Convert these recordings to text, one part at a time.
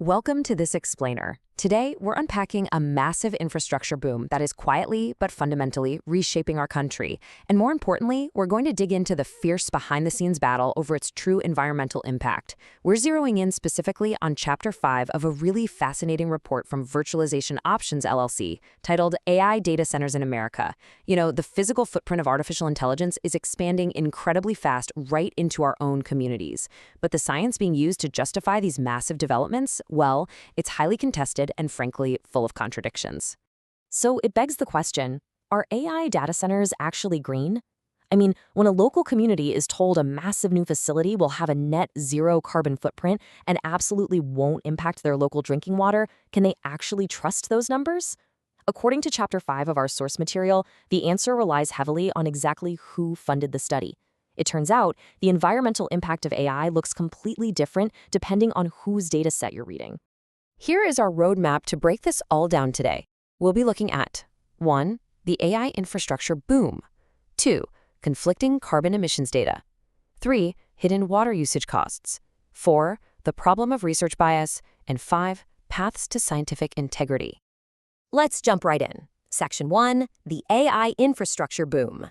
Welcome to this explainer. Today, we're unpacking a massive infrastructure boom that is quietly but fundamentally reshaping our country. And more importantly, we're going to dig into the fierce behind-the-scenes battle over its true environmental impact. We're zeroing in specifically on Chapter 5 of a really fascinating report from Virtualization Options LLC titled AI Data Centers in America. You know, the physical footprint of artificial intelligence is expanding incredibly fast right into our own communities. But the science being used to justify these massive developments, well, it's highly contested and frankly full of contradictions. So it begs the question, are AI data centers actually green? I mean, when a local community is told a massive new facility will have a net zero carbon footprint and absolutely won't impact their local drinking water, can they actually trust those numbers? According to Chapter 5 of our source material, the answer relies heavily on exactly who funded the study. It turns out the environmental impact of AI looks completely different depending on whose data set you're reading. Here is our roadmap to break this all down today. We'll be looking at 1. The AI infrastructure boom. 2. Conflicting carbon emissions data. 3. Hidden water usage costs. 4. The problem of research bias. And 5. Paths to scientific integrity. Let's jump right in. Section 1. The AI infrastructure boom.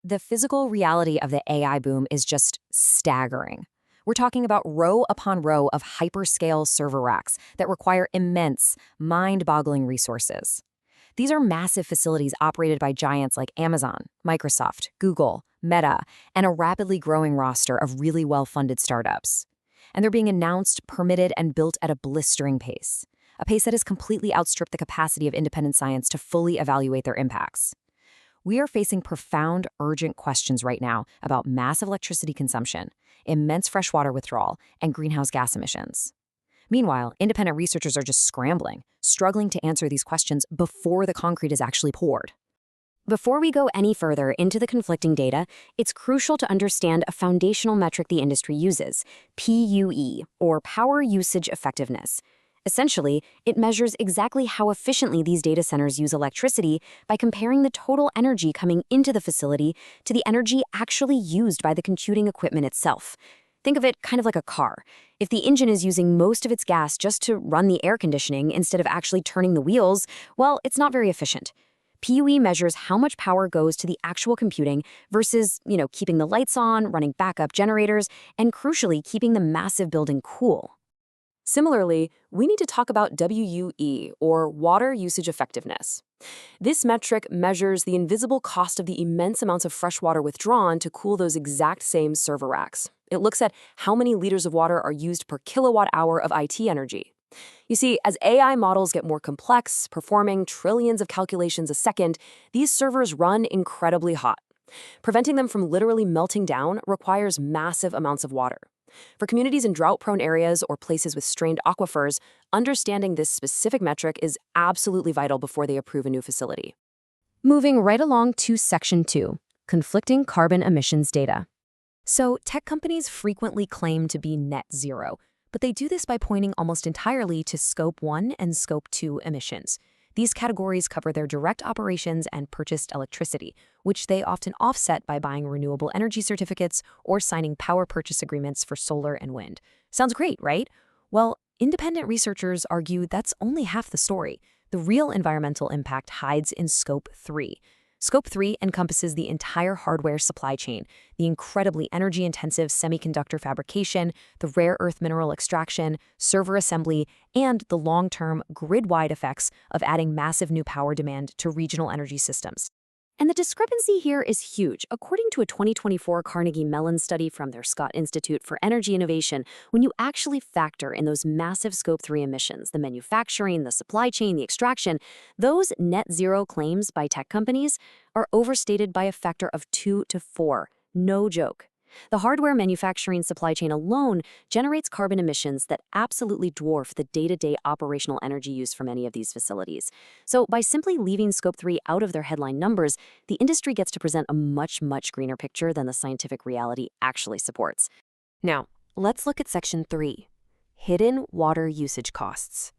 The physical reality of the AI boom is just staggering. We're talking about row upon row of hyperscale server racks that require immense, mind-boggling resources. These are massive facilities operated by giants like Amazon, Microsoft, Google, Meta, and a rapidly growing roster of really well-funded startups. And they're being announced, permitted, and built at a blistering pace, a pace that has completely outstripped the capacity of independent science to fully evaluate their impacts. We are facing profound, urgent questions right now about massive electricity consumption, immense freshwater withdrawal, and greenhouse gas emissions. Meanwhile, independent researchers are just scrambling, struggling to answer these questions before the concrete is actually poured. Before we go any further into the conflicting data, it's crucial to understand a foundational metric the industry uses, PUE, or Power Usage Effectiveness. Essentially, it measures exactly how efficiently these data centers use electricity by comparing the total energy coming into the facility to the energy actually used by the computing equipment itself. Think of it kind of like a car. If the engine is using most of its gas just to run the air conditioning instead of actually turning the wheels, well, it's not very efficient. PUE measures how much power goes to the actual computing versus, keeping the lights on, running backup generators, and crucially, keeping the massive building cool. Similarly, we need to talk about WUE, or Water Usage Effectiveness. This metric measures the invisible cost of the immense amounts of fresh water withdrawn to cool those exact same server racks. It looks at how many liters of water are used per kilowatt hour of IT energy. You see, as AI models get more complex, performing trillions of calculations a second, these servers run incredibly hot. Preventing them from literally melting down requires massive amounts of water. For communities in drought-prone areas or places with strained aquifers, understanding this specific metric is absolutely vital before they approve a new facility. Moving right along to Section 2, Conflicting Carbon Emissions Data. So, tech companies frequently claim to be net zero, but they do this by pointing almost entirely to Scope 1 and Scope 2 emissions. These categories cover their direct operations and purchased electricity, which they often offset by buying renewable energy certificates or signing power purchase agreements for solar and wind. Sounds great, right? Well, independent researchers argue that's only half the story. The real environmental impact hides in Scope 3. Scope 3 encompasses the entire hardware supply chain, the incredibly energy-intensive semiconductor fabrication, the rare earth mineral extraction, server assembly, and the long-term, grid-wide effects of adding massive new power demand to regional energy systems. And the discrepancy here is huge. According to a 2024 Carnegie Mellon study from their Scott Institute for Energy Innovation, when you actually factor in those massive Scope 3 emissions, the manufacturing, the supply chain, the extraction, those net zero claims by tech companies are overstated by a factor of 2 to 4. No joke. The hardware manufacturing supply chain alone generates carbon emissions that absolutely dwarf the day-to-day operational energy use for many of these facilities. So by simply leaving Scope 3 out of their headline numbers, the industry gets to present a much, much greener picture than the scientific reality actually supports. Now, let's look at Section 3, Hidden Water Usage Costs.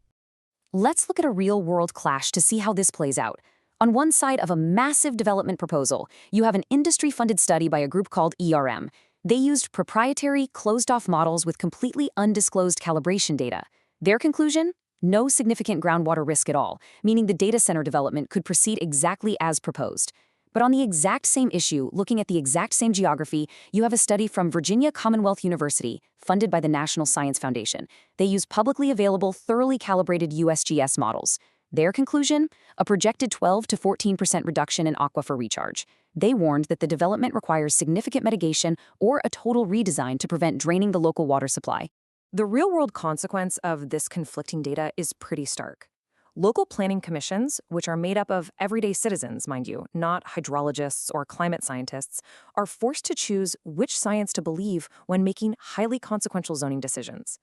Let's look at a real-world clash to see how this plays out. On one side of a massive development proposal, you have an industry-funded study by a group called ERM. They used proprietary, closed-off models with completely undisclosed calibration data. Their conclusion? No significant groundwater risk at all, meaning the data center development could proceed exactly as proposed. But on the exact same issue, looking at the exact same geography, you have a study from Virginia Commonwealth University, funded by the National Science Foundation. They use publicly available, thoroughly calibrated USGS models. Their conclusion? A projected 12 to 14% reduction in aquifer recharge. They warned that the development requires significant mitigation or a total redesign to prevent draining the local water supply. The real-world consequence of this conflicting data is pretty stark. Local planning commissions, which are made up of everyday citizens, mind you, not hydrologists or climate scientists, are forced to choose which science to believe when making highly consequential zoning decisions.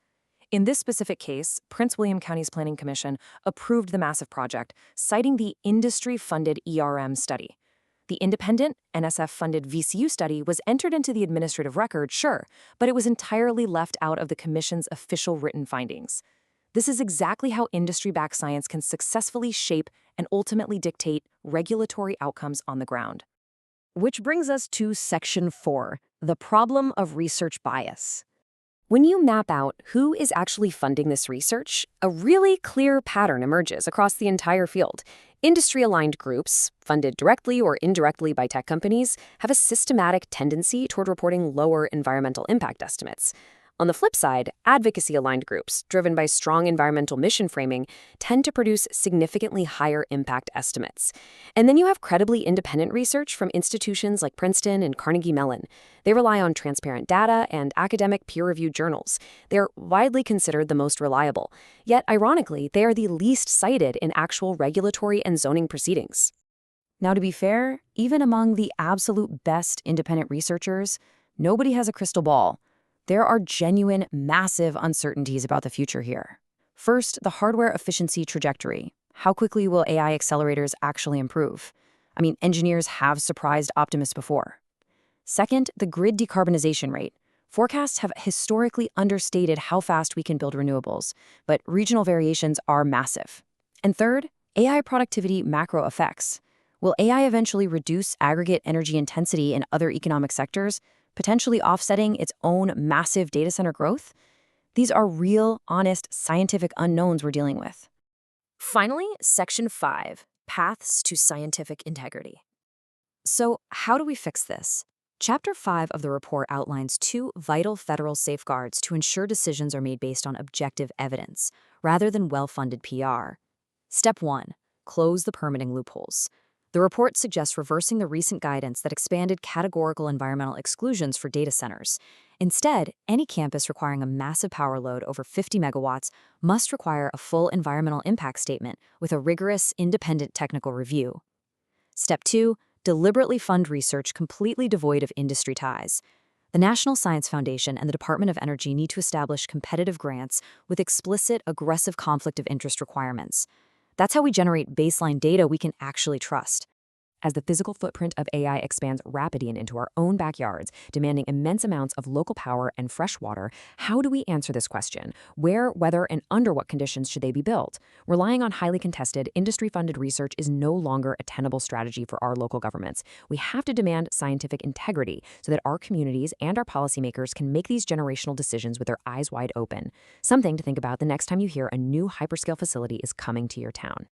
In this specific case, Prince William County's Planning Commission approved the massive project, citing the industry-funded study. The independent, NSF-funded VCU study was entered into the administrative record, sure, but it was entirely left out of the Commission's official written findings. This is exactly how industry-backed science can successfully shape and ultimately dictate regulatory outcomes on the ground. Which brings us to Section 4, the problem of research bias. When you map out who is actually funding this research, a really clear pattern emerges across the entire field. Industry-aligned groups, funded directly or indirectly by tech companies, have a systematic tendency toward reporting lower environmental impact estimates. On the flip side, advocacy-aligned groups, driven by strong environmental mission framing, tend to produce significantly higher impact estimates. And then you have credibly independent research from institutions like Princeton and Carnegie Mellon. They rely on transparent data and academic peer-reviewed journals. They're widely considered the most reliable. Yet, ironically, they are the least cited in actual regulatory and zoning proceedings. Now, to be fair, even among the absolute best independent researchers, nobody has a crystal ball. There are genuine, massive uncertainties about the future here. First, the hardware efficiency trajectory. How quickly will AI accelerators actually improve? Engineers have surprised optimists before. Second, the grid decarbonization rate. Forecasts have historically understated how fast we can build renewables, but regional variations are massive. And third, AI productivity macro effects. Will AI eventually reduce aggregate energy intensity in other economic sectors, potentially offsetting its own massive data center growth? These are real, honest, scientific unknowns we're dealing with. Finally, Section 5, Paths to Scientific Integrity. So, how do we fix this? Chapter 5 of the report outlines 2 vital federal safeguards to ensure decisions are made based on objective evidence, rather than well-funded PR. Step 1. Close the permitting loopholes. The report suggests reversing the recent guidance that expanded categorical environmental exclusions for data centers. Instead, any campus requiring a massive power load over 50 megawatts must require a full environmental impact statement with a rigorous, independent technical review. Step 2. Deliberately fund research completely devoid of industry ties. The National Science Foundation and the Department of Energy need to establish competitive grants with explicit, aggressive conflict of interest requirements. That's how we generate baseline data we can actually trust. As the physical footprint of AI expands rapidly into our own backyards, demanding immense amounts of local power and fresh water, how do we answer this question? Where, whether, and under what conditions should they be built? Relying on highly contested, industry-funded research is no longer a tenable strategy for our local governments. We have to demand scientific integrity so that our communities and our policymakers can make these generational decisions with their eyes wide open. Something to think about the next time you hear a new hyperscale facility is coming to your town.